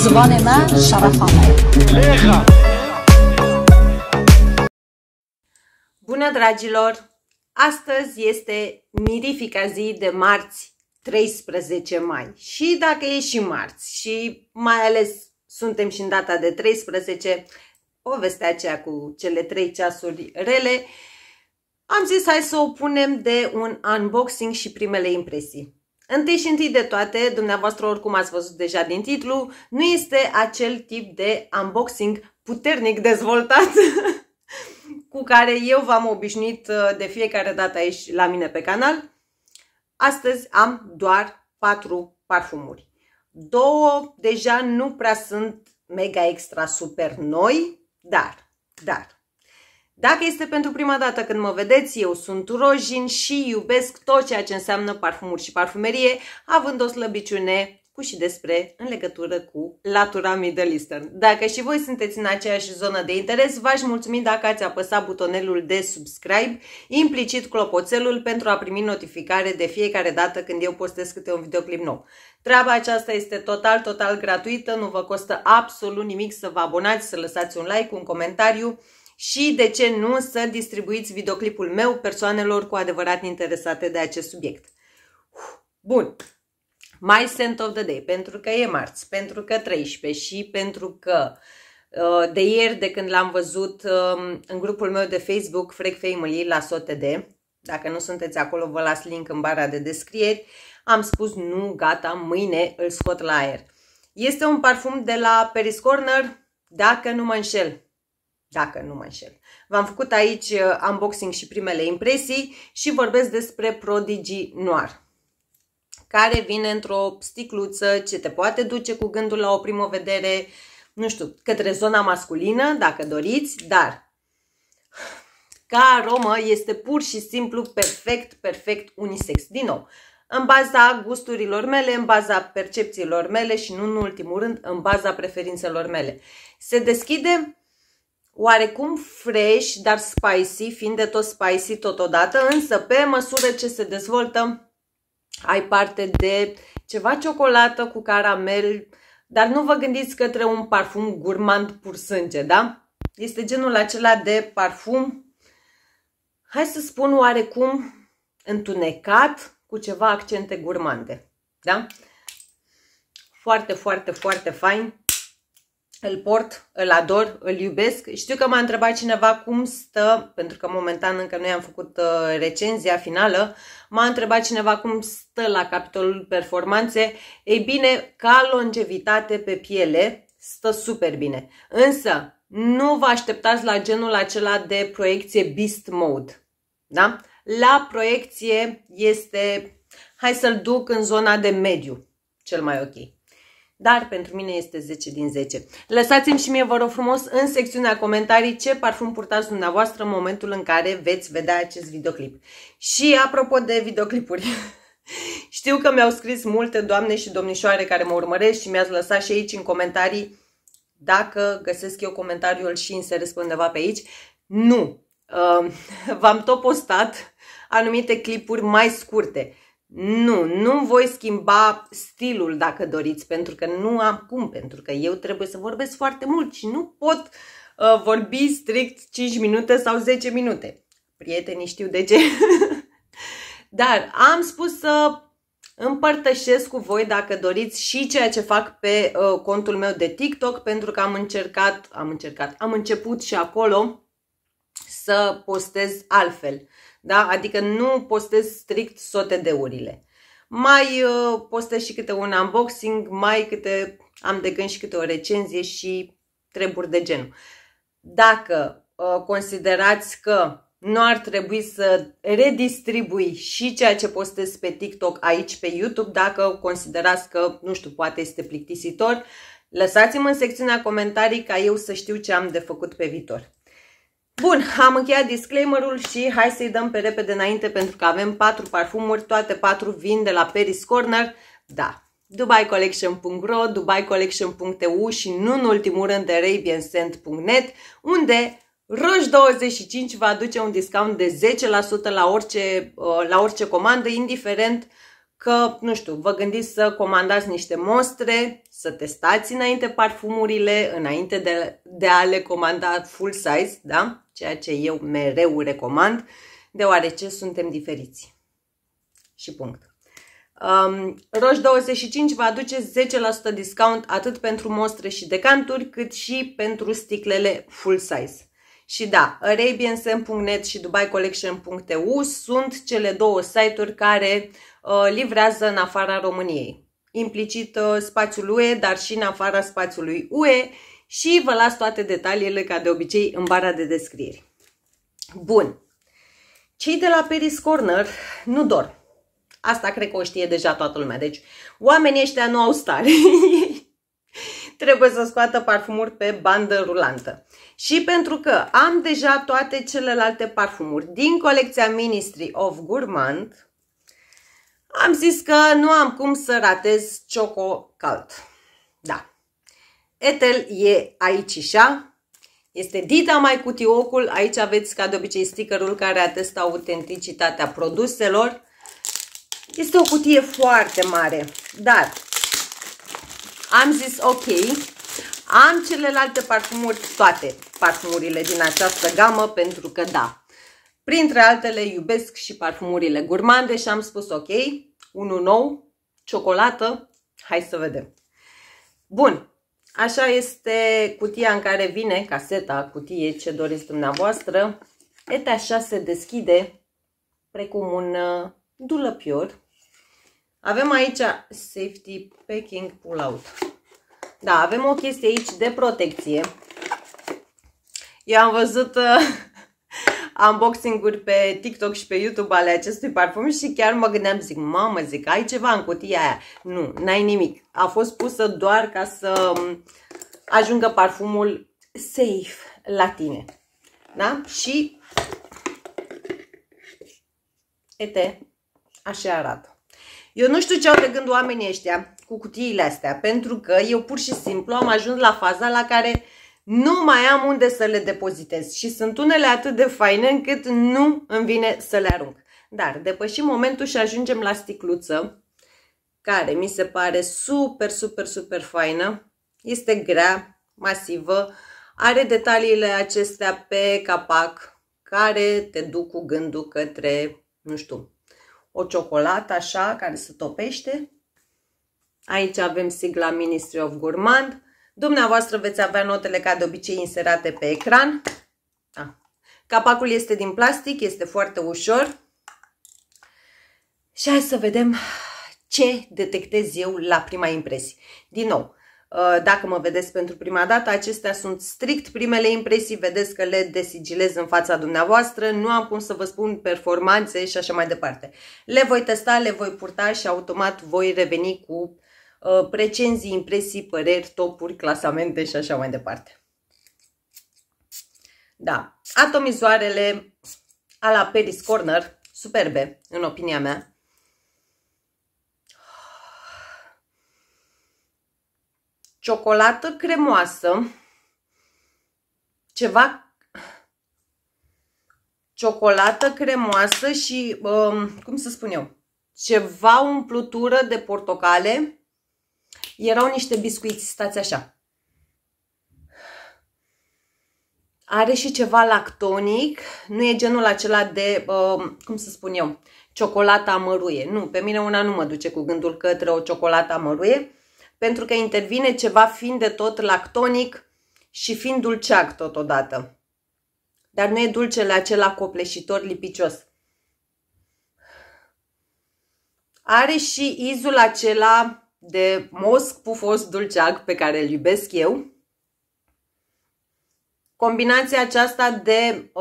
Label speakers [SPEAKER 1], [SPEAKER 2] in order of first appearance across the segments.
[SPEAKER 1] زبان ما شرفانه.
[SPEAKER 2] Bună, dragilor! Astăzi este mirifica zi de marți, 13 mai. Și dacă e și marți și mai ales suntem și în data de 13, povestea aceea cu cele 3 ceasuri rele, am zis hai să o punem de un unboxing și primele impresii. Întâi și întâi de toate, dumneavoastră oricum ați văzut deja din titlu, nu este acel tip de unboxing puternic dezvoltat cu care eu v-am obișnuit de fiecare dată aici la mine pe canal. Astăzi am doar 4 parfumuri. 2 deja nu prea sunt mega extra super noi, dar dacă este pentru prima dată când mă vedeți, eu sunt Rojin și iubesc tot ceea ce înseamnă parfumuri și parfumerie, având o slăbiciune cu și despre în legătură cu latura Middle Eastern. Dacă și voi sunteți în aceeași zonă de interes, v-aș mulțumi dacă ați apăsat butonelul de subscribe, implicit clopoțelul, pentru a primi notificare de fiecare dată când eu postez câte un videoclip nou. Treaba aceasta este total gratuită, nu vă costă absolut nimic să vă abonați, să lăsați un like, un comentariu și, de ce nu, să distribuiți videoclipul meu persoanelor cu adevărat interesate de acest subiect. Bun. My scent of the day, pentru că e marți, pentru că 13 și pentru că de ieri, de când l-am văzut în grupul meu de Facebook, Frec Family, la SOTD, dacă nu sunteți acolo, vă las link în bara de descrieri, am spus nu, gata, mâine îl scot la aer. Este un parfum de la Paris Corner, dacă nu mă înșel. V-am făcut aici unboxing și primele impresii și vorbesc despre Prodigy Noir, care vine într-o sticluță ce te poate duce cu gândul la o primă vedere, nu știu, către zona masculină, dacă doriți, dar ca aromă este pur și simplu perfect unisex. Din nou, în baza gusturilor mele, în baza percepțiilor mele și nu în ultimul rând, în baza preferințelor mele. Se deschide oarecum fresh, dar spicy, fiind de tot spicy totodată, însă pe măsură ce se dezvoltă, ai parte de ceva ciocolată cu caramel, dar nu vă gândiți către un parfum gurmand pur sânge, da? Este genul acela de parfum, hai să spun oarecum întunecat, cu ceva accente gurmande, da? Foarte fain. Îl port, îl ador, îl iubesc. Știu că m-a întrebat cineva cum stă, pentru că momentan încă nu i-am făcut recenzia finală, m-a întrebat cineva cum stă la capitolul performanțe. Ei bine, ca longevitate pe piele, stă super bine. Însă, nu vă așteptați la genul acela de proiecție Beast Mode, da? La proiecție este, hai să-l duc în zona de mediu, cel mai ok. Dar pentru mine este 10 din 10. Lăsați-mi și mie, vă rog frumos, în secțiunea comentarii ce parfum purtați dumneavoastră în momentul în care veți vedea acest videoclip. Și apropo de videoclipuri, știu că mi-au scris multe doamne și domnișoare care mă urmăresc și mi-ați lăsat și aici în comentarii, dacă găsesc eu comentariul și inseresc undeva pe aici. Nu, v-am tot postat anumite clipuri mai scurte. Nu voi schimba stilul dacă doriți, pentru că nu am cum, pentru că eu trebuie să vorbesc foarte mult și nu pot vorbi strict 5 minute sau 10 minute. Prietenii știu de ce. Dar am spus să împărtășesc cu voi, dacă doriți, și ceea ce fac pe contul meu de TikTok, pentru că am început și acolo să postez altfel. Da? Adică nu postez strict SOTD-urile. Mai postez și câte un unboxing, mai câte am de gând și câte o recenzie și treburi de genul. Dacă considerați că nu ar trebui să redistribui și ceea ce postez pe TikTok aici pe YouTube, dacă considerați că, nu știu, poate este plictisitor, lăsați-mi în secțiunea comentarii ca eu să știu ce am de făcut pe viitor. Bun, am încheiat disclaimerul și hai să-i dăm pe repede înainte, pentru că avem 4 parfumuri, toate 4 vin de la Paris Corner, da, dubaicollection.ro, dubaicollection.eu și nu în ultimul rând de arabianscent.net, unde Roj25 va aduce un discount de 10% la orice comandă, indiferent că, nu știu, vă gândiți să comandați niște mostre, să testați înainte parfumurile, înainte de a le comanda full size, da? Ceea ce eu mereu recomand, deoarece suntem diferiți. Și punct. Roche25 va aduce 10% discount atât pentru mostre și decanturi, cât și pentru sticlele full size. Și da, arabiansem.net și dubaicollection.eu sunt cele două site-uri care livrează în afara României. Implicit spațiul UE, dar și în afara spațiului UE, și vă las toate detaliile, ca de obicei, în bara de descrieri. Bun. Cei de la Paris Corner nu dorm. Asta cred că o știe deja toată lumea. Deci, oamenii ăștia nu au stare. Trebuie să scoată parfumuri pe bandă rulantă. Și pentru că am deja toate celelalte parfumuri din colecția Ministry of Gourmand, am zis că nu am cum să ratez Choco Cult. Da. Etel e aici așa. Este dita mai cutiocul. Aici aveți, ca de obicei, stickerul care atestă autenticitatea produselor. Este o cutie foarte mare, dar am zis ok, am celelalte parfumuri, toate parfumurile din această gamă, pentru că da, printre altele iubesc și parfumurile gurmande și am spus ok, unul nou, ciocolată, hai să vedem. Bun, așa este cutia în care vine, caseta, cutie, ce doriți dumneavoastră. Uite, așa se deschide precum un dulăpior. Avem aici safety packing pull out. Da, avem o chestie aici de protecție. Eu am văzut unboxing-uri pe TikTok și pe YouTube ale acestui parfum și chiar mă gândeam, zic, mamă, zic, ai ceva în cutia aia? Nu, n-ai nimic. A fost pusă doar ca să ajungă parfumul safe la tine. Da? Și uite, așa arată. Eu nu știu ce au de gând oamenii ăștia cu cutiile astea, pentru că eu pur și simplu am ajuns la faza la care nu mai am unde să le depozitez și sunt unele atât de faine încât nu îmi vine să le arunc. Dar depășim momentul și ajungem la sticluță, care mi se pare super, super, super faină. Este grea, masivă, are detaliile acestea pe capac care te duc cu gândul către, nu știu, o ciocolată așa, care se topește. Aici avem sigla Ministry of Gourmand. Dumneavoastră veți avea notele ca de obicei inserate pe ecran. Capacul este din plastic, este foarte ușor. Și hai să vedem ce detectez eu la prima impresie. Din nou, dacă mă vedeți pentru prima dată, acestea sunt strict primele impresii, vedeți că le desigilez în fața dumneavoastră, nu am cum să vă spun performanțe și așa mai departe. Le voi testa, le voi purta și automat voi reveni cu recenzii, impresii, păreri, topuri, clasamente și așa mai departe. Da, atomizoarele a la Paris Corner, superbe, în opinia mea. Ciocolată cremoasă, ceva ciocolată cremoasă și, cum să spun eu, ceva umplutură de portocale. Erau niște biscuiți, stați așa. Are și ceva lactonic, nu e genul acela de, cum să spun eu, ciocolată amăruie. Nu, pe mine una nu mă duce cu gândul către o ciocolată amăruie, pentru că intervine ceva fiind de tot lactonic și fiind dulceac totodată. Dar nu e dulcele acela copleșitor lipicios. Are și izul acela de mosc pufos dulceac pe care îl iubesc eu. Combinația aceasta de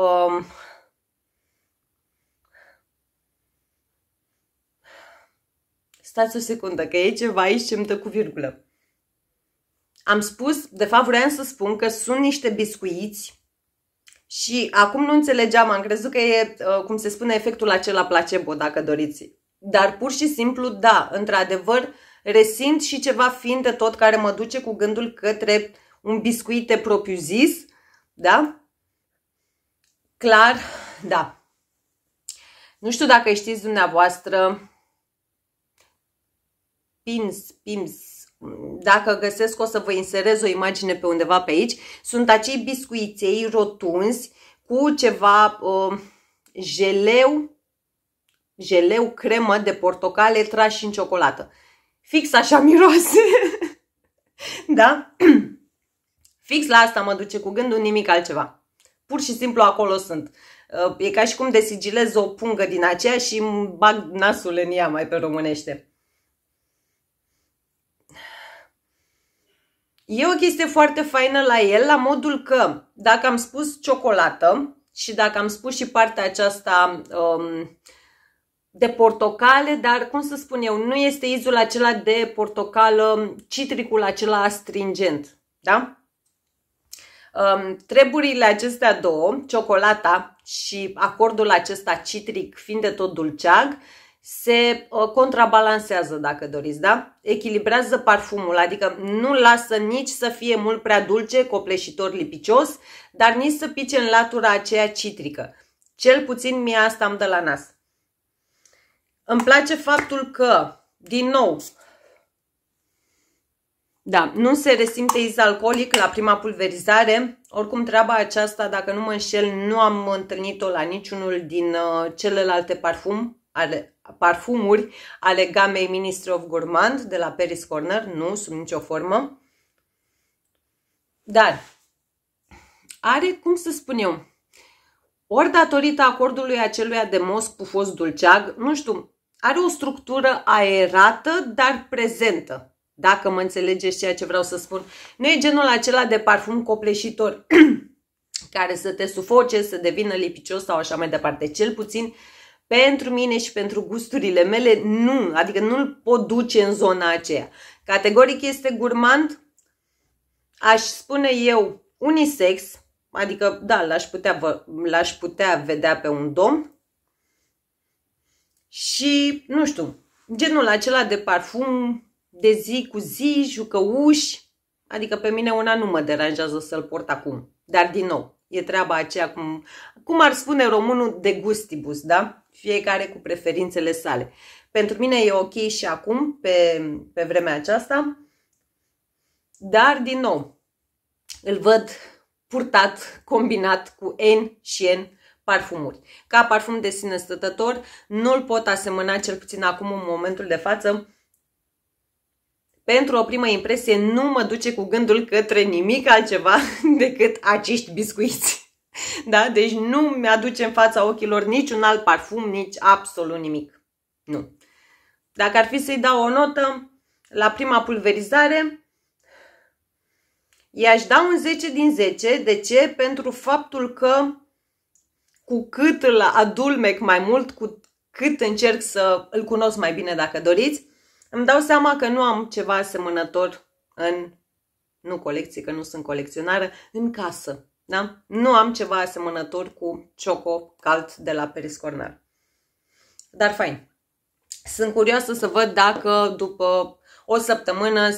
[SPEAKER 2] stați o secundă, că e ceva aici ce îmi dă cu virgulă. Am spus, de fapt vreau să spun că sunt niște biscuiți și acum nu înțelegeam, am crezut că e, cum se spune, efectul acela placebo, dacă doriți. Dar pur și simplu, da, într-adevăr, resimt și ceva fiind de tot care mă duce cu gândul către un biscuit propriu zis, da? Clar, da. Nu știu dacă știți dumneavoastră, Pims. Dacă găsesc o să vă inserez o imagine pe undeva pe aici. Sunt acei biscuiței rotunzi cu ceva jeleu, cremă de portocale trași în ciocolată. Fix așa miroase. Da? Fix la asta mă duce cu gândul, nimic altceva. Pur și simplu acolo sunt. E ca și cum desigilez o pungă din aceea și îmi bag nasul în ea, mai pe românește. E o chestie foarte faină la el, la modul că dacă am spus ciocolată și dacă am spus și partea aceasta de portocale, dar cum să spun eu, nu este izul acela de portocală, citricul acela astringent, da? Treburile acestea două, ciocolata și acordul acesta citric fiind de tot dulceag, se contrabalansează, dacă doriți, da? Echilibrează parfumul, adică nu lasă nici să fie mult prea dulce, copleșitor, lipicios, dar nici să pice în latura aceea citrică. Cel puțin mie asta îmi dă la nas. Îmi place faptul că, din nou, da, nu se resimte iz alcoolic la prima pulverizare. Oricum treaba aceasta, dacă nu mă înșel, nu am întâlnit-o la niciunul din celelalte parfumuri ale gamei Ministry of Gourmand de la Paris Corner, nu, sub nicio formă. Dar are, cum să spun eu, ori datorită acordului aceluia de mosc pufos dulceag, nu știu, are o structură aerată, dar prezentă. Dacă mă înțelegeți ceea ce vreau să spun. Nu e genul acela de parfum copleșitor care să te sufoce, să devină lipicios sau așa mai departe. Cel puțin pentru mine și pentru gusturile mele, nu. Adică nu-l pot duce în zona aceea. Categoric este gurmand, aș spune eu unisex, adică da, l-aș putea vedea pe un domn. Și, nu știu, genul acela de parfum de zi cu zi, jucăuși, adică pe mine una nu mă deranjează să-l port acum. Dar din nou, e treaba aceea, cum ar spune românul, de gustibus, da? Fiecare cu preferințele sale. Pentru mine e ok și acum, pe vremea aceasta, dar din nou, îl văd purtat, combinat cu N și N parfumuri. Ca parfum de sine stătător, nu-l pot asemăna, cel puțin acum în momentul de față. Pentru o primă impresie nu mă duce cu gândul către nimic altceva decât acești biscuiți. Da? Deci nu mi-aduce în fața ochilor niciun alt parfum, nici absolut nimic. Nu. Dacă ar fi să-i dau o notă, la prima pulverizare, i-aș da un 10 din 10. De ce? Pentru faptul că cu cât îl adulmec mai mult, cu cât încerc să îl cunosc mai bine, dacă doriți, îmi dau seama că nu am ceva asemănător nu colecție, că nu sunt colecționară, în casă. Da? Nu am ceva asemănător cu Choco Cald de la Paris Corner. Dar fain. Sunt curioasă să văd dacă după o săptămână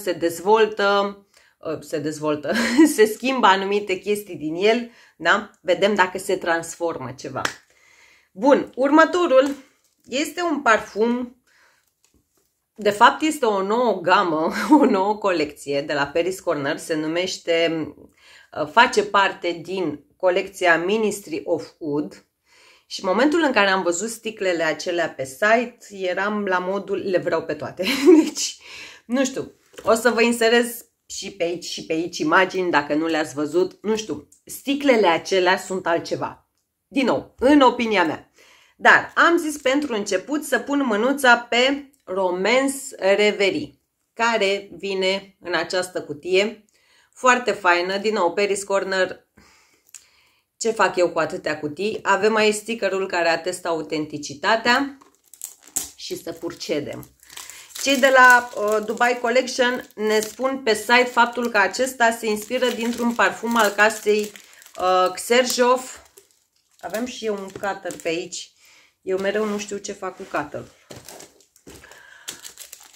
[SPEAKER 2] se schimbă anumite chestii din el, da? Vedem dacă se transformă ceva. Bun, următorul este un parfum, de fapt este o nouă gamă, o nouă colecție de la Paris Corner, se numește, face parte din colecția Ministry of Oud. Și în momentul în care am văzut sticlele acelea pe site, eram la modul, le vreau pe toate. Deci, nu știu, o să vă inserez și pe aici și pe aici imagini, dacă nu le-ați văzut. Nu știu, sticlele acelea sunt altceva. Din nou, în opinia mea. Dar am zis pentru început să pun mânuța pe Romance Reverie, care vine în această cutie. Foarte faină, din nou, Paris Corner. Ce fac eu cu atâtea cutii? Avem aici stickerul care atestă autenticitatea și să procedem. Cei de la Dubai Collection ne spun pe site faptul că acesta se inspiră dintr-un parfum al casei Xerjoff. Avem și eu un cutter pe aici. Eu mereu nu știu ce fac cu cutterul.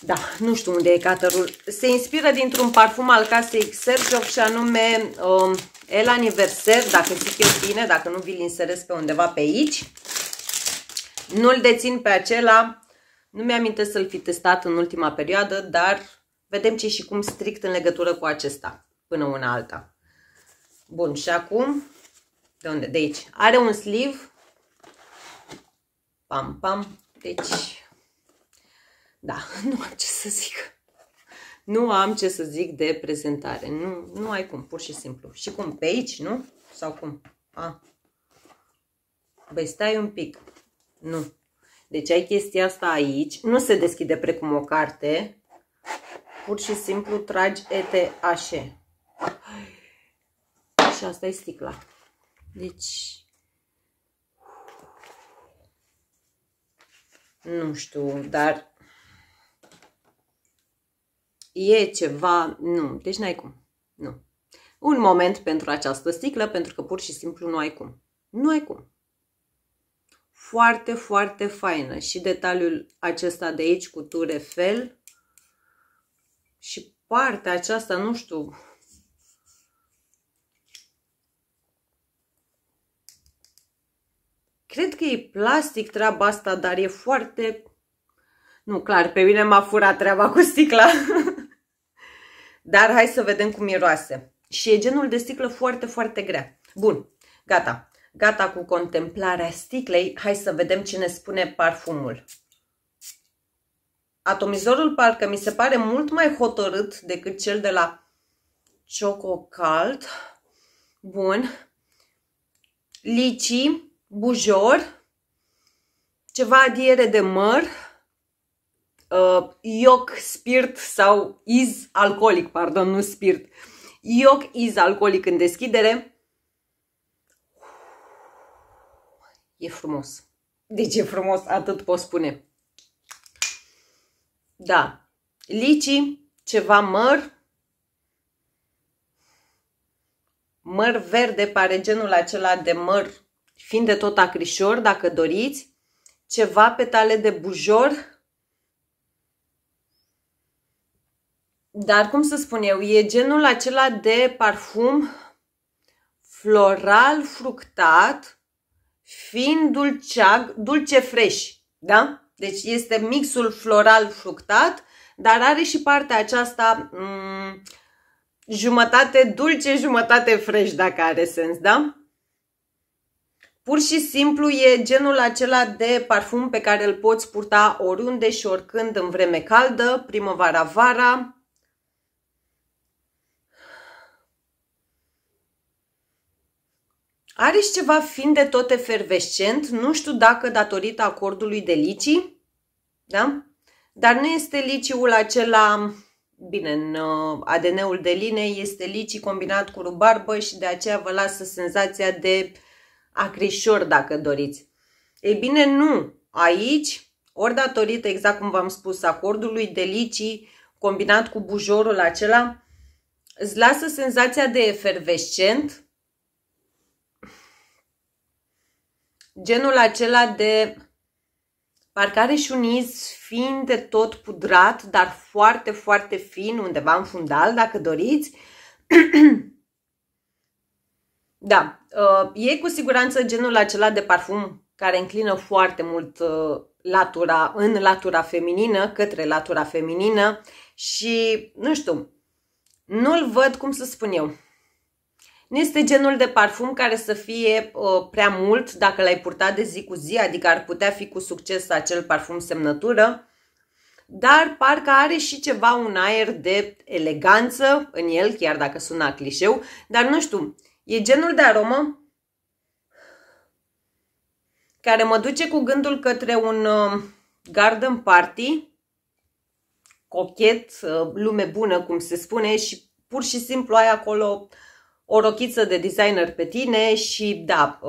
[SPEAKER 2] Da, nu știu unde e cutterul. Se inspiră dintr-un parfum al casei Xerjoff și anume El Anniversaire, dacă zic eu bine, dacă nu vi-l inserez pe undeva pe aici. Nu-l dețin pe acela, Nu mi-amintesc să-l fi testat în ultima perioadă, dar vedem ce și cum strict în legătură cu acesta, până una alta. Bun, și acum, de unde? De aici. Are un sleeve. Pam, pam. Deci, da, nu am ce să zic. Nu am ce să zic de prezentare. Nu ai cum, pur și simplu. Și cum? Pe aici, nu? Sau cum? Băi, stai un pic. Nu. Deci ai chestia asta aici. Nu se deschide precum o carte. Pur și simplu tragi ete-așe. Și asta e sticla. Deci... nu știu, dar... e ceva... nu, deci n-ai cum. Nu. Un moment pentru această sticlă, pentru că pur și simplu nu ai cum. Nu ai cum. Foarte, foarte faină. Și detaliul acesta de aici cu ture fel. Și partea aceasta, nu știu... cred că e plastic treaba asta, dar e foarte... nu, clar, pe mine m-a furat treaba cu sticla. Dar hai să vedem cum miroase. Și e genul de sticlă foarte, foarte grea. Bun, gata. Gata cu contemplarea sticlei. Hai să vedem ce ne spune parfumul. Atomizorul parcă mi se pare mult mai hotărât decât cel de la Choco Cult. Bun. Lici, bujor, ceva adiere de măr, ioc spirit sau iz alcoolic, pardon, nu spirit. Ioc iz alcoolic în deschidere. E frumos. Deci e frumos, atât pot spune. Da. Lici, ceva măr. Măr verde, pare genul acela de măr, fiind de tot acrișor, dacă doriți. Ceva petale de bujor. Dar, cum să spun eu, e genul acela de parfum floral fructat, fiind dulce fresh, da? Deci este mixul floral fructat, dar are și partea aceasta jumătate dulce, jumătate fresh, dacă are sens, da? Pur și simplu e genul acela de parfum pe care îl poți purta oriunde și oricând în vreme caldă, primăvara-vara. Are și ceva fin de tot efervescent, nu știu dacă datorită acordului de lici, da? Dar nu este liciul acela, bine, în ADN-ul de line este lici combinat cu rubarbă și de aceea vă lasă senzația de acrișor, dacă doriți. Ei bine, nu. Aici, ori datorită, exact cum v-am spus, acordului de lici combinat cu bujorul acela, îți lasă senzația de efervescent, genul acela de parcă are și un iz fin de tot pudrat, dar foarte, foarte fin, undeva în fundal, dacă doriți. Da, e cu siguranță genul acela de parfum care înclină foarte mult în latura feminină, către latura feminină și, nu știu, nu-l văd, cum să spun eu. Nu este genul de parfum care să fie prea mult dacă l-ai purtat de zi cu zi, adică ar putea fi cu succes acel parfum semnătură, dar parcă are și ceva, un aer de eleganță în el, chiar dacă sună clișeu, dar nu știu, e genul de aromă care mă duce cu gândul către un garden party, cochet, lume bună, cum se spune, și pur și simplu ai acolo o rochiță de designer pe tine și da,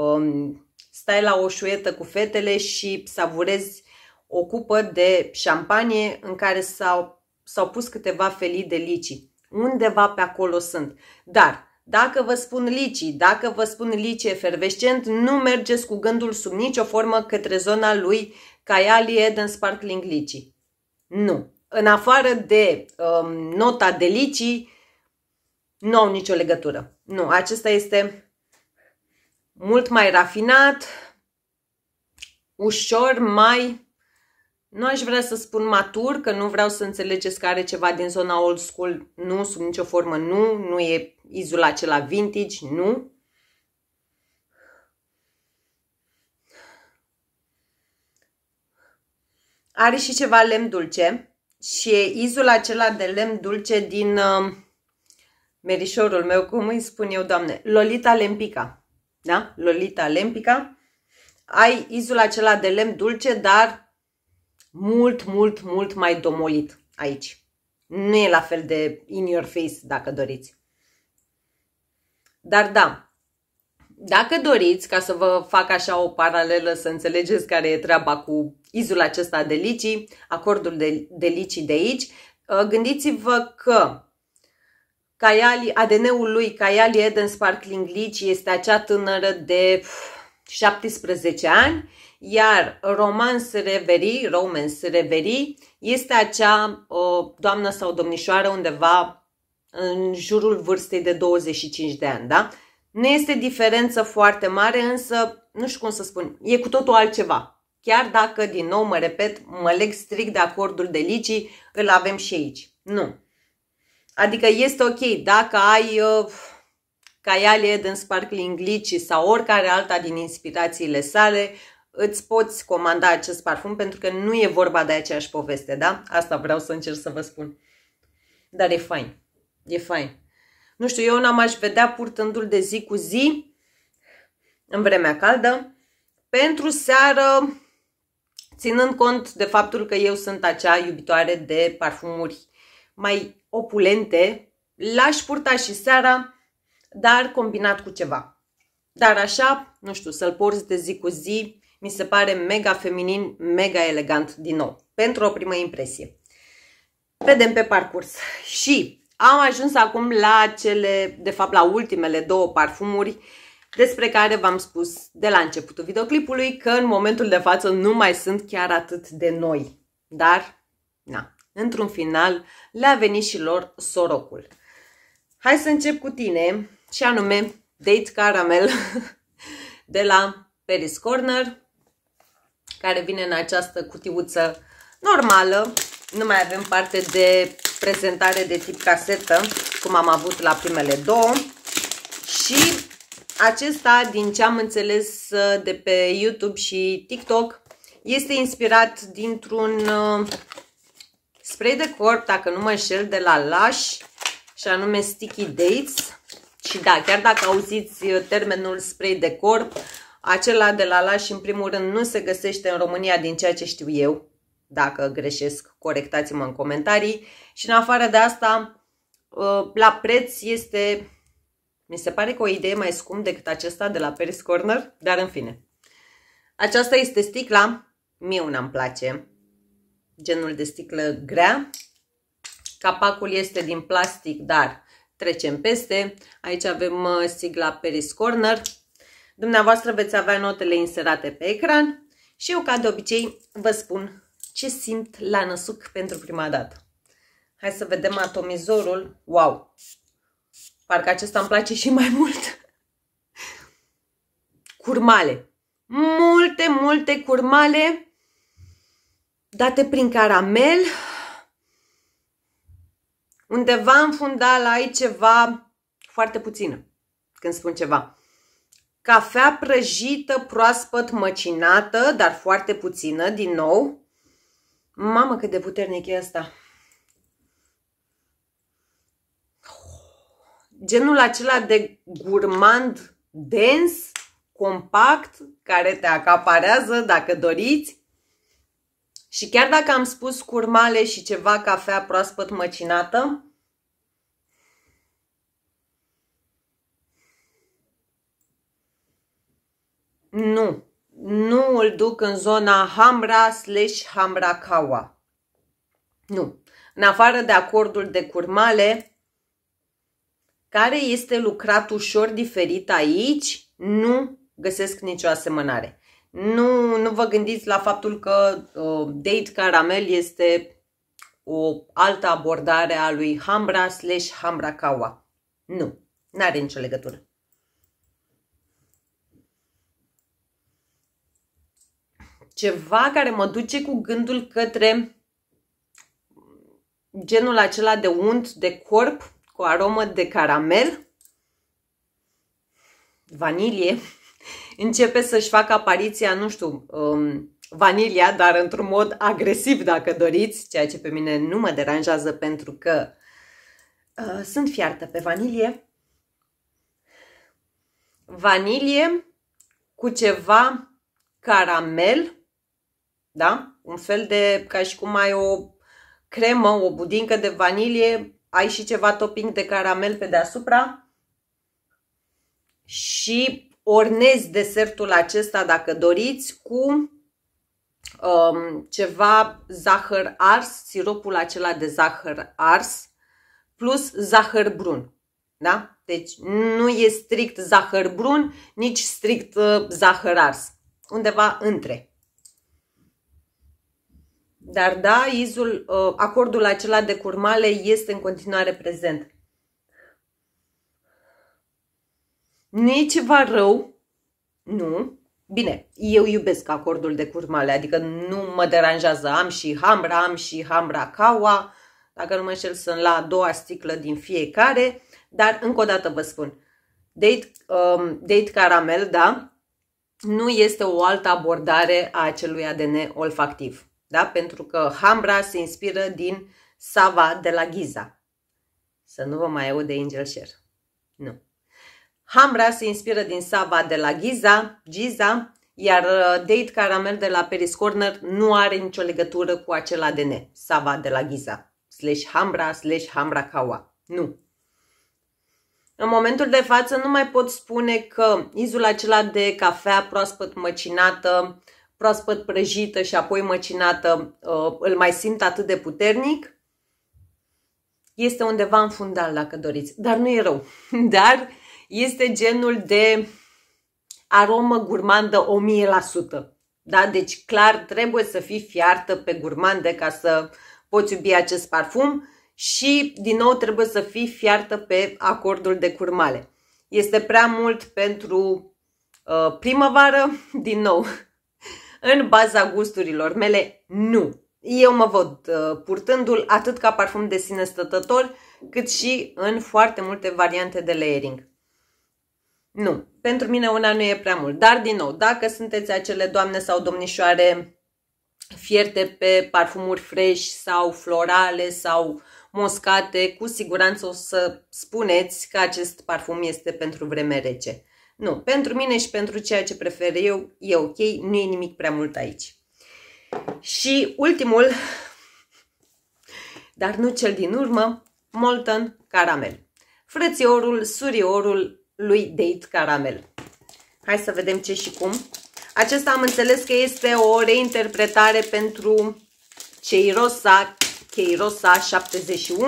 [SPEAKER 2] stai la o șuietă cu fetele și savurezi o cupă de șampanie în care s-au pus câteva felii de lici. Undeva pe acolo sunt. Dar dacă vă spun lici, dacă vă spun lici efervescent, nu mergeți cu gândul sub nicio formă către zona lui Kylie Eden Sparkling Lici. Nu. În afară de nota de lici, nu au nicio legătură. Nu, acesta este mult mai rafinat, ușor mai Nu aș vrea să spun matur, că nu vreau să înțelegeți că are ceva din zona old school. Nu, sub nicio formă nu. Nu e izul acela vintage, nu. Are și ceva lemn dulce și e izul acela de lemn dulce din merișorul meu, cum îi spun eu, Doamne, Lolita Lempica. Da? Lolita Lempica. Ai izul acela de lemn dulce, dar mult, mult, mult mai domolit aici. Nu e la fel de in your face, dacă doriți. Dar da, dacă doriți, ca să vă fac așa o paralelă, să înțelegeți care e treaba cu izul acesta de lici, acordul de lici de aici, gândiți-vă că ADN-ul lui Kayali Eden Sparkling Lychee este acea tânără de 17 ani, iar Romance Reverie este acea doamnă sau domnișoară undeva în jurul vârstei de 25 de ani, da? Nu este diferență foarte mare, însă, nu știu cum să spun, e cu totul altceva. Chiar dacă, din nou, mă repet, mă leg strict de acordul de lici, îl avem și aici. Nu. Adică este ok dacă ai Kayali Eden Sparkling Lychee sau oricare alta din inspirațiile sale, îți poți comanda acest parfum pentru că nu e vorba de aceeași poveste, da? Asta vreau să încerc să vă spun. Dar e fain. E fain. Nu știu, eu n-am vedea purtându-l de zi cu zi, în vremea caldă, pentru seară, ținând cont de faptul că eu sunt acea iubitoare de parfumuri mai opulente, l-aș purta și seara, dar combinat cu ceva. Dar așa, nu știu, să-l porți de zi cu zi, mi se pare mega feminin, mega elegant din nou, pentru o primă impresie. Vedem pe parcurs. Și am ajuns acum la la ultimele două parfumuri despre care v-am spus de la începutul videoclipului că în momentul de față nu mai sunt chiar atât de noi. Dar, na, într-un final le-a venit și lor sorocul. Hai să încep cu tine, și anume Date Caramel de la Paris Corner, care vine în această cutiuță normală. Nu mai avem parte de prezentare de tip casetă, cum am avut la primele două. Și acesta, din ce am înțeles de pe YouTube și TikTok, este inspirat dintr-un spray de corp, dacă nu mă înșel, de la Lush, și anume Sticky Dates. Și da, chiar dacă auziți termenul spray de corp, acela de la Lush, în primul rând, nu se găsește în România, din ceea ce știu eu. Dacă greșesc, corectați-mă în comentarii. Și în afară de asta, la preț este, mi se pare că o idee mai scump decât acesta de la Paris Corner, dar în fine. Aceasta este sticla, mie una îmi place, genul de sticlă grea. Capacul este din plastic, dar trecem peste. Aici avem sigla Paris Corner. Dumneavoastră veți avea notele inserate pe ecran și eu, ca de obicei, vă spun ce simt la năsuc pentru prima dată. Hai să vedem atomizorul. Wow! Parcă acesta îmi place și mai mult. Curmale. Multe, multe curmale date prin caramel. Undeva în fundal ai ceva foarte puțină. Când spun ceva. Cafea prăjită, proaspăt măcinată, dar foarte puțină, din nou. Mamă, cât de puternic e asta! Genul acela de gurmand dens, compact, care te acaparează dacă doriți. Și chiar dacă am spus curmale și ceva cafea proaspăt măcinată, nu îl duc în zona Hamra/Hamra Kawa. Nu. În afară de acordul de curmale, care este lucrat ușor diferit aici, nu găsesc nicio asemănare. Nu vă gândiți la faptul că Date Caramel este o altă abordare a lui Hamra/Hamra Kawa. Nu. N-are nicio ceva care mă duce cu gândul către genul acela de unt de corp cu aromă de caramel, vanilie. Începe să-și facă apariția, nu știu, vanilia, dar într-un mod agresiv dacă doriți, ceea ce pe mine nu mă deranjează pentru că sunt fiartă pe vanilie. Vanilie cu ceva caramel, da? Un fel de, ca și cum ai o cremă, o budincă de vanilie, ai și ceva topping de caramel pe deasupra și ornezi desertul acesta, dacă doriți, cu ceva zahăr ars, siropul acela de zahăr ars, plus zahăr brun. Da? Deci nu e strict zahăr brun, nici strict zahăr ars. Undeva între. Dar da, acordul acela de curmale este în continuare prezent. Nu e ceva rău, nu. Bine, eu iubesc acordul de curmale, adică nu mă deranjează. Am și hambra, am și hambra kawa. Dacă nu mă înșel, sunt la a doua sticlă din fiecare. Dar încă o dată vă spun, date caramel, da, nu este o altă abordare a acelui ADN olfactiv. Da? Pentru că hambra se inspiră din sava de la Giza. Să nu vă mai aud de Angel Share. Nu. Hambra se inspiră din sava de la Giza, iar date caramel de la Paris Corner nu are nicio legătură cu acel ADN, sava de la Giza, /hambra kawa. Nu. În momentul de față nu mai pot spune că izul acela de cafea proaspăt măcinată, proaspăt prăjită și apoi măcinată îl mai simt atât de puternic. Este undeva în fundal, dacă doriți, dar nu e rău. Dar este genul de aromă gurmandă 1000%. Da? Deci clar trebuie să fii fiartă pe gurmande ca să poți iubi acest parfum și din nou trebuie să fii fiartă pe acordul de curmale. Este prea mult pentru primăvară, din nou, în baza gusturilor mele, nu. Eu mă văd purtându-l atât ca parfum de sine stătător, cât și în foarte multe variante de layering. Nu, pentru mine una nu e prea mult. Dar, din nou, dacă sunteți acele doamne sau domnișoare fierte pe parfumuri fresh sau florale sau moscate, cu siguranță o să spuneți că acest parfum este pentru vreme rece. Nu, pentru mine și pentru ceea ce prefer eu, e ok, nu e nimic prea mult aici. Și ultimul, dar nu cel din urmă, Molten Caramel. Frățiorul, suriorul lui Date Caramel. Hai să vedem ce și cum. Acesta am înțeles că este o reinterpretare pentru Cheirosa 71.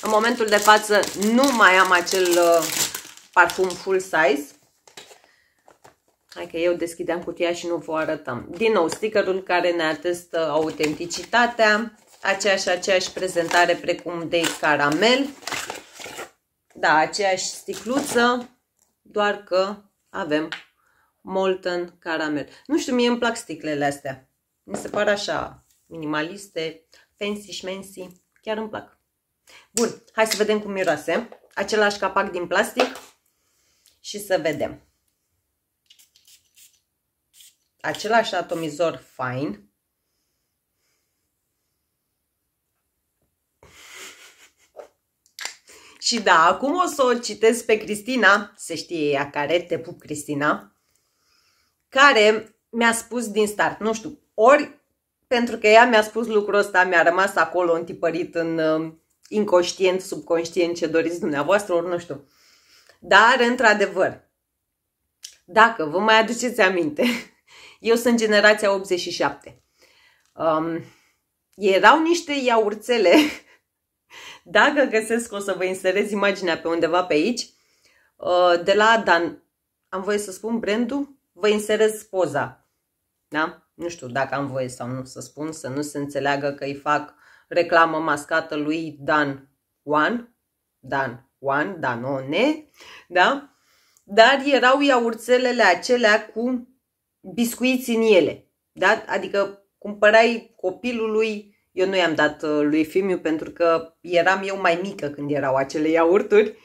[SPEAKER 2] În momentul de față nu mai am acel parfum full size. Hai că eu deschideam cutia și nu vă arătăm. Din nou, stickerul care ne atestă autenticitatea. Aceeași prezentare precum Date Caramel. Da, aceeași sticluță, doar că avem Molten Caramel. Nu știu, mie îmi plac sticlele astea. Mi se par așa minimaliste, fancy schmancy. Chiar îmi plac. Bun, hai să vedem cum miroase. Același capac din plastic și să vedem. Același atomizor fine. Și da, acum o să o citesc pe Cristina, se știe ea care, te pup Cristina, care mi-a spus din start, nu știu, ori pentru că ea mi-a spus lucrul ăsta, mi-a rămas acolo întipărit în inconștient, subconștient, ce doriți dumneavoastră, ori nu știu. Dar, într-adevăr, dacă vă mai aduceți aminte, eu sunt generația 87. Erau niște iaurțele, dacă găsesc o să vă inserez imaginea pe undeva pe aici, de la Dan, am voie să spun brandul, vă inserez poza, da? Nu știu dacă am voie sau nu să spun, să nu se înțeleagă că îi fac reclamă mascată lui Danone, da? Dar erau iaurțelele acelea cu biscuiți în ele. Da? Adică cumpărai copilului, eu nu i-am dat lui Fimiu pentru că eram eu mai mică când erau acele iaurturi.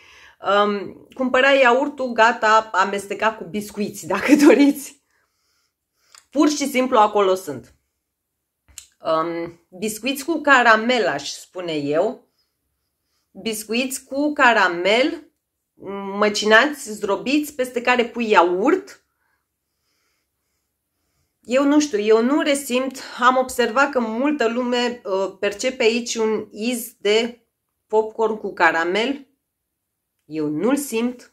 [SPEAKER 2] Cumpărai iaurtul gata, amestecat cu biscuiți, dacă doriți. Pur și simplu acolo sunt. Biscuiți cu caramel, aș spune eu. Biscuiți cu caramel, măcinați, zdrobiți, peste care pui iaurt. Eu nu știu, eu nu resimt, am observat că multă lume percepe aici un iz de popcorn cu caramel. Eu nu-l simt.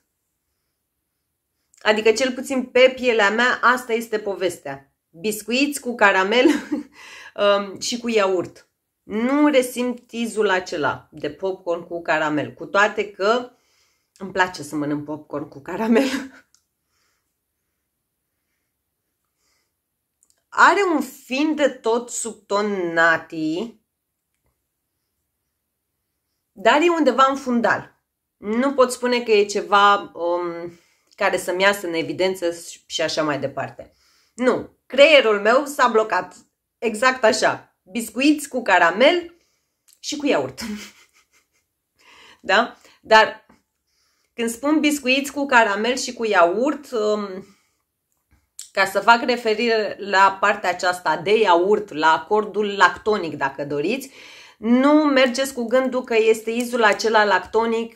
[SPEAKER 2] Adică cel puțin pe pielea mea asta este povestea. Biscuiți cu caramel și cu iaurt. Nu resimt izul acela de popcorn cu caramel, cu toate că îmi place să mănânc popcorn cu caramel. Are un fin de tot sub ton nati, dar e undeva în fundal. Nu pot spune că e ceva care să-mi iasă în evidență și așa mai departe. Nu, creierul meu s-a blocat exact așa. Biscuiți cu caramel și cu iaurt. Da? Dar când spun biscuiți cu caramel și cu iaurt, ca să fac referire la partea aceasta de iaurt, la acordul lactonic, dacă doriți, nu mergeți cu gândul că este izul acela lactonic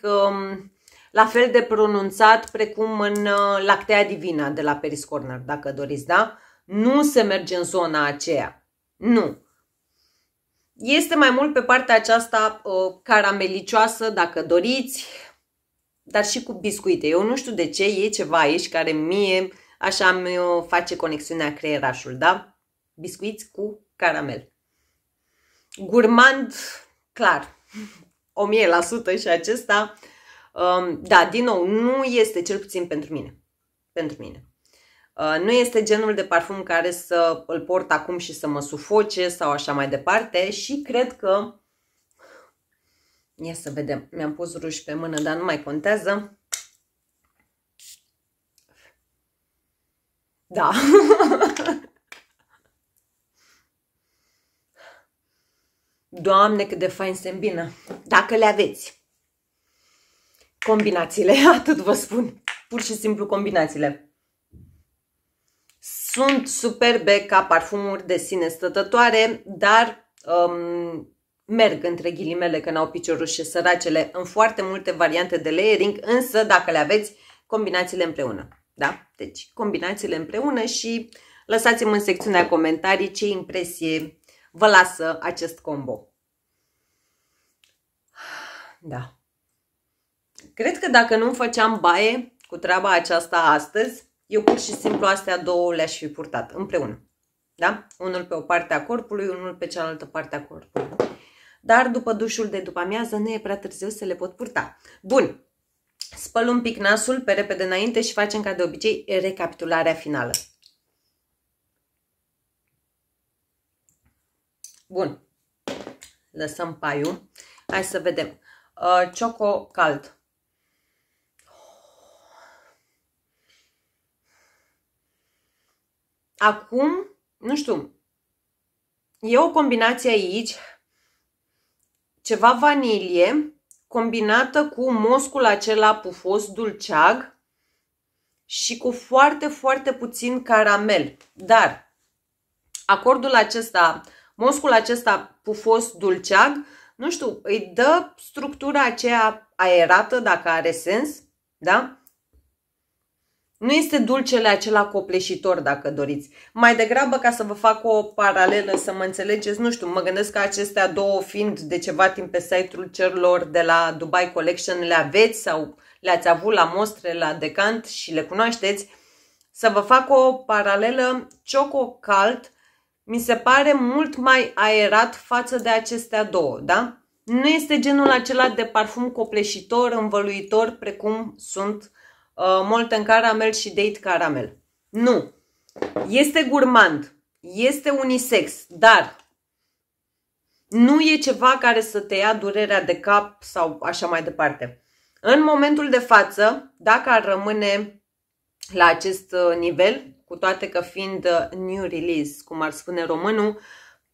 [SPEAKER 2] la fel de pronunțat precum în Lactea Divina de la Paris Corner, dacă doriți, da? Nu se merge în zona aceea. Nu. Este mai mult pe partea aceasta caramelicioasă, dacă doriți, dar și cu biscuite. Eu nu știu de ce, e ceva aici care mie așa mi face conexiunea creierașul, da? Biscuiți cu caramel. Gurmand, clar, 1000% și acesta, da, din nou, nu este, cel puțin pentru mine. Pentru mine. Nu este genul de parfum care să îl port acum și să mă sufoce sau așa mai departe și cred că, ia să vedem, mi-am pus ruj pe mână, dar nu mai contează. Da. Doamne, cât de fain se îmbină. Dacă le aveți. Combinațiile, atât vă spun. Pur și simplu combinațiile. Sunt superbe ca parfumuri de sine stătătoare, dar merg între ghilimele că n-au piciorușe săracele în foarte multe variante de layering, însă dacă le aveți, combinațiile împreună. Da? Deci combinațiile împreună și lăsați-mi în secțiunea comentarii ce impresie vă lasă acest combo. Da. Cred că dacă nu făceam baie cu treaba aceasta astăzi, eu pur și simplu astea două le-aș fi purtat împreună. Da? Unul pe o parte a corpului, unul pe cealaltă parte a corpului. Dar după dușul de după amiază nu e prea târziu să le pot purta. Bun. Spăl un pic nasul pe repede înainte și facem ca de obicei recapitularea finală. Bun. Lăsăm paiul. Hai să vedem. Choco cald. Acum, nu știu, e o combinație aici, ceva vanilie combinată cu moscul acela pufos dulceag și cu foarte, foarte puțin caramel. Dar acordul acesta, moscul acesta pufos dulceag, nu știu, îi dă structura aceea aerată, dacă are sens, da? Nu este dulcele acela copleșitor, dacă doriți. Mai degrabă, ca să vă fac o paralelă, să mă înțelegeți, nu știu, mă gândesc că acestea două, fiind de ceva timp pe site-ul celor de la Dubai Collection, le aveți sau le-ați avut la mostre, la decant și le cunoașteți. Să vă fac o paralelă, Choco Cald mi se pare mult mai aerat față de acestea două, da? Nu este genul acela de parfum copleșitor, învăluitor, precum sunt Molten Caramel și Date Caramel. Nu. Este gurmand. Este unisex. Dar nu e ceva care să te ia durerea de cap sau așa mai departe. În momentul de față, dacă ar rămâne la acest nivel, cu toate că fiind new release, cum ar spune românul,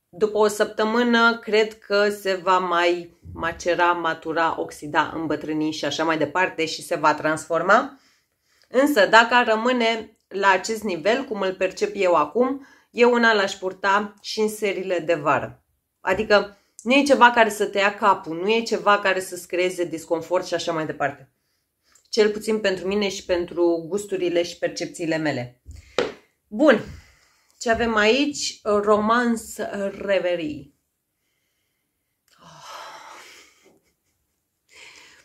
[SPEAKER 2] după o săptămână cred că se va mai macera, matura, oxida, îmbătrâni și așa mai departe și se va transforma. Însă dacă ar rămâne la acest nivel, cum îl percep eu acum, eu una l-aș purta și în seriile de vară. Adică nu e ceva care să te ia capul, nu e ceva care să-ți creeze disconfort și așa mai departe. Cel puțin pentru mine și pentru gusturile și percepțiile mele. Bun. Ce avem aici? Romance Reverie.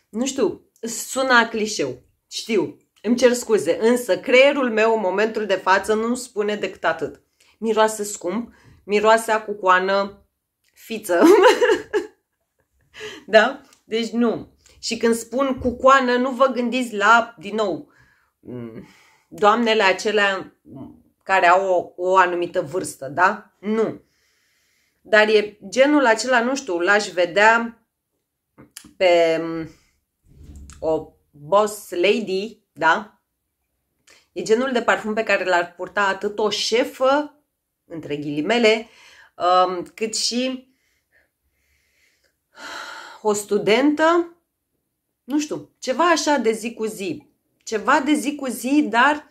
[SPEAKER 2] Nu știu, sună clișeu. Știu, îmi cer scuze, însă creierul meu în momentul de față nu spune decât atât. Miroase scump, miroase a cucoană fiță. Da? Deci nu. Și când spun cucoană, nu vă gândiți la, din nou, doamnele acelea care au o anumită vârstă, da? Nu. Dar e genul acela, nu știu, l-aș vedea pe o boss lady, da? E genul de parfum pe care l-ar purta atât o șefă, între ghilimele, cât și o studentă, nu știu, ceva așa de zi cu zi. Ceva de zi cu zi, dar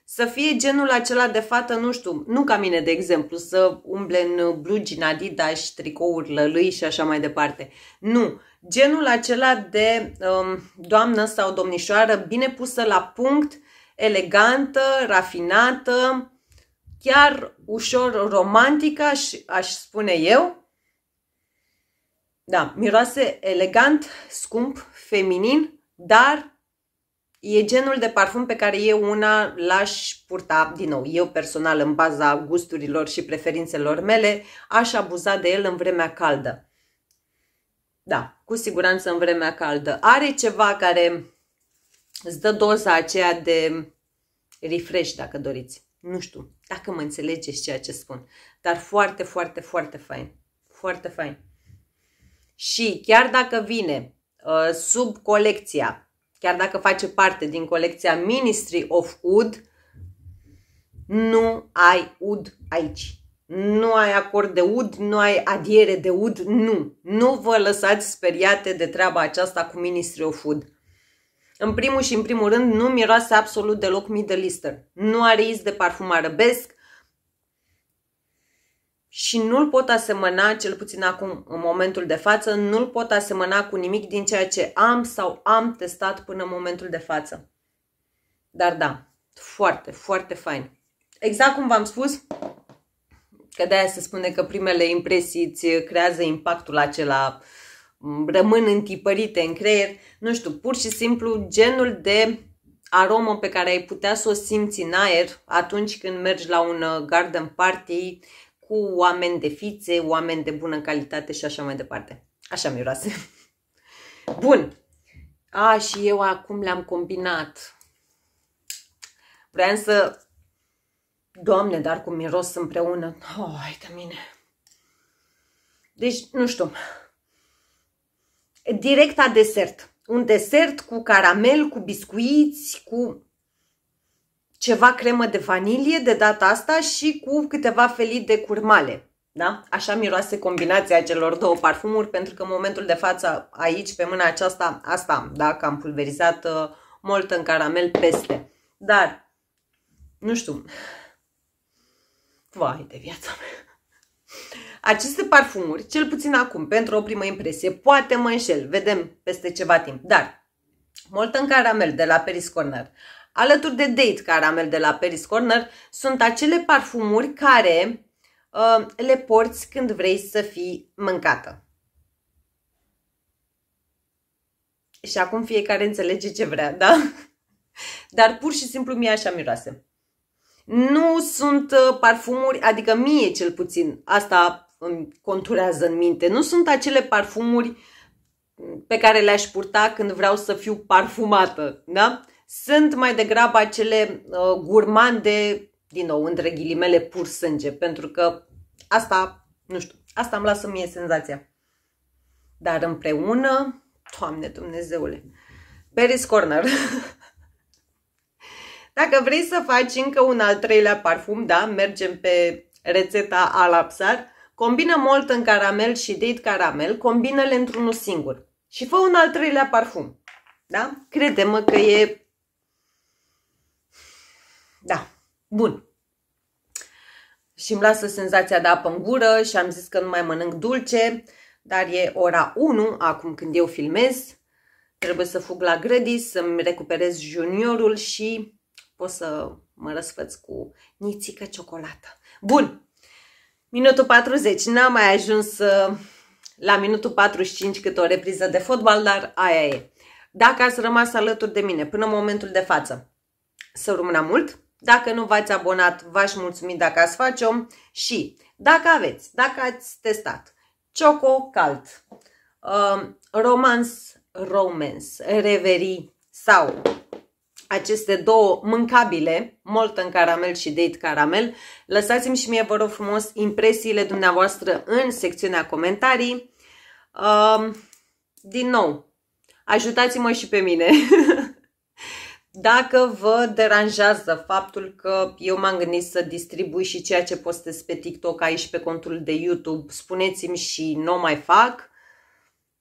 [SPEAKER 2] să fie genul acela de fată, nu știu, nu ca mine, de exemplu, să umble în blugi, Adidas, tricouri, lălâi și așa mai departe. Nu, genul acela de doamnă sau domnișoară bine pusă la punct, elegantă, rafinată, chiar ușor romantică, aș spune eu. Da, miroase elegant, scump, feminin, dar e genul de parfum pe care eu una l-aș purta, din nou, eu personal, în baza gusturilor și preferințelor mele, aș abuza de el în vremea caldă. Da, cu siguranță în vremea caldă. Are ceva care îți dă doza aceea de refresh, dacă doriți. Nu știu dacă mă înțelegeți ceea ce spun, dar foarte, foarte, foarte fain. Foarte fain. Și chiar dacă vine sub colecția, chiar dacă face parte din colecția Ministry of Oud, nu ai oud aici. Nu ai acord de oud, nu ai adiere de oud, nu. Nu vă lăsați speriate de treaba aceasta cu Ministry of Oud. În primul și în primul rând, nu miroase absolut deloc Middle Eastern. Nu are iz de parfum arabesc și nu-l pot asemăna, cel puțin acum, în momentul de față, nu-l pot asemăna cu nimic din ceea ce am sau am testat până în momentul de față. Dar da, foarte, foarte fain. Exact cum v-am spus, că de-aia se spune că primele impresii îți creează impactul acela, rămân întipărite în creier. Nu știu, pur și simplu genul de aromă pe care ai putea să o simți în aer atunci când mergi la un garden party cu oameni de fițe, oameni de bună calitate și așa mai departe. Așa miroase. Bun. Și eu acum le-am combinat. Vreau să... Doamne, dar cum miros împreună. Hai de mine. Deci, nu știu. Direct desert. Un desert cu caramel, cu biscuiți, cu ceva cremă de vanilie de data asta și cu câteva felii de curmale. Da? Așa miroase combinația celor două parfumuri, pentru că în momentul de față aici, pe mâna aceasta, asta am, da? Că am pulverizat mult în caramel peste. Dar, nu știu, vai de viața mea. Aceste parfumuri, cel puțin acum, pentru o primă impresie, poate mă înșel, vedem peste ceva timp, dar Molten Caramel de la Paris Corner, alături de Date Caramel de la Paris Corner, sunt acele parfumuri care le porți când vrei să fii mâncată. Și acum fiecare înțelege ce vrea, da? Dar pur și simplu mie așa miroase. Nu sunt parfumuri, adică mie cel puțin, asta îmi conturează în minte, nu sunt acele parfumuri pe care le-aș purta când vreau să fiu parfumată, da? Sunt mai degrabă acele gurmande, din nou, între ghilimele, pur sânge, pentru că asta, nu știu, asta îmi lasă mie senzația. Dar împreună, Doamne Dumnezeule, Paris Corner. Dacă vrei să faci încă un al treilea parfum, da, mergem pe rețeta Alapsar, combină Molten Caramel și Date Caramel, combină-le într-unul singur și fă un al treilea parfum, da? Crede-mă că e... Da, bun. Și îmi lasă senzația de apă în gură și am zis că nu mai mănânc dulce, dar e ora 1 acum când eu filmez. Trebuie să fug la grădis, să-mi recuperez juniorul și pot să mă răsfăț cu nițică ciocolată. Bun, minutul 40, n-am mai ajuns la minutul 45 cât o repriză de fotbal, dar aia e. Dacă ați rămas alături de mine până în momentul de față, să rămână mult. Dacă nu v-ați abonat, v-aș mulțumi dacă ați face-o și dacă ați testat Choco Cult, Romance, Reverie sau aceste două mâncabile, Molten Caramel și Date Caramel, lăsați-mi și mie, vă rog frumos, impresiile dumneavoastră în secțiunea comentarii. Din nou, ajutați-mă și pe mine. Dacă vă deranjează faptul că eu m-am gândit să distribui și ceea ce postez pe TikTok aici pe contul de YouTube, spuneți-mi și nu o mai fac,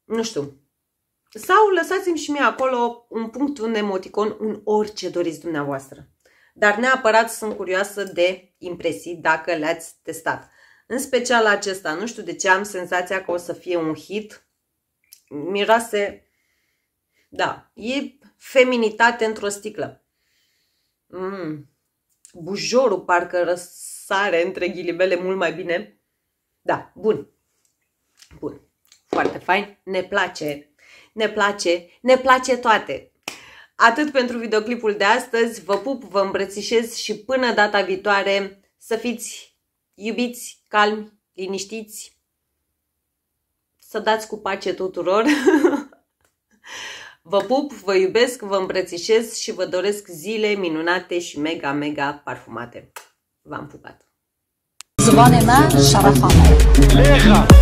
[SPEAKER 2] nu știu. Sau lăsați-mi și mie acolo un punct, un emoticon, un orice doriți dumneavoastră. Dar neapărat sunt curioasă de impresii dacă le-ați testat. În special acesta, nu știu de ce am senzația că o să fie un hit. Miroase, da, e feminitate într-o sticlă. Bujorul parcă răsare între ghilimele mult mai bine. Da, bun. Bun. Foarte fain. Ne place. Ne place. Ne place toate. Atât pentru videoclipul de astăzi. Vă pup, vă îmbrățișez și până data viitoare să fiți iubiți, calmi, liniștiți. Să dați cu pace tuturor. Vă pup, vă iubesc, vă îmbrățișez și vă doresc zile minunate și mega, mega parfumate. V-am pupat!
[SPEAKER 1] زبان من شرفم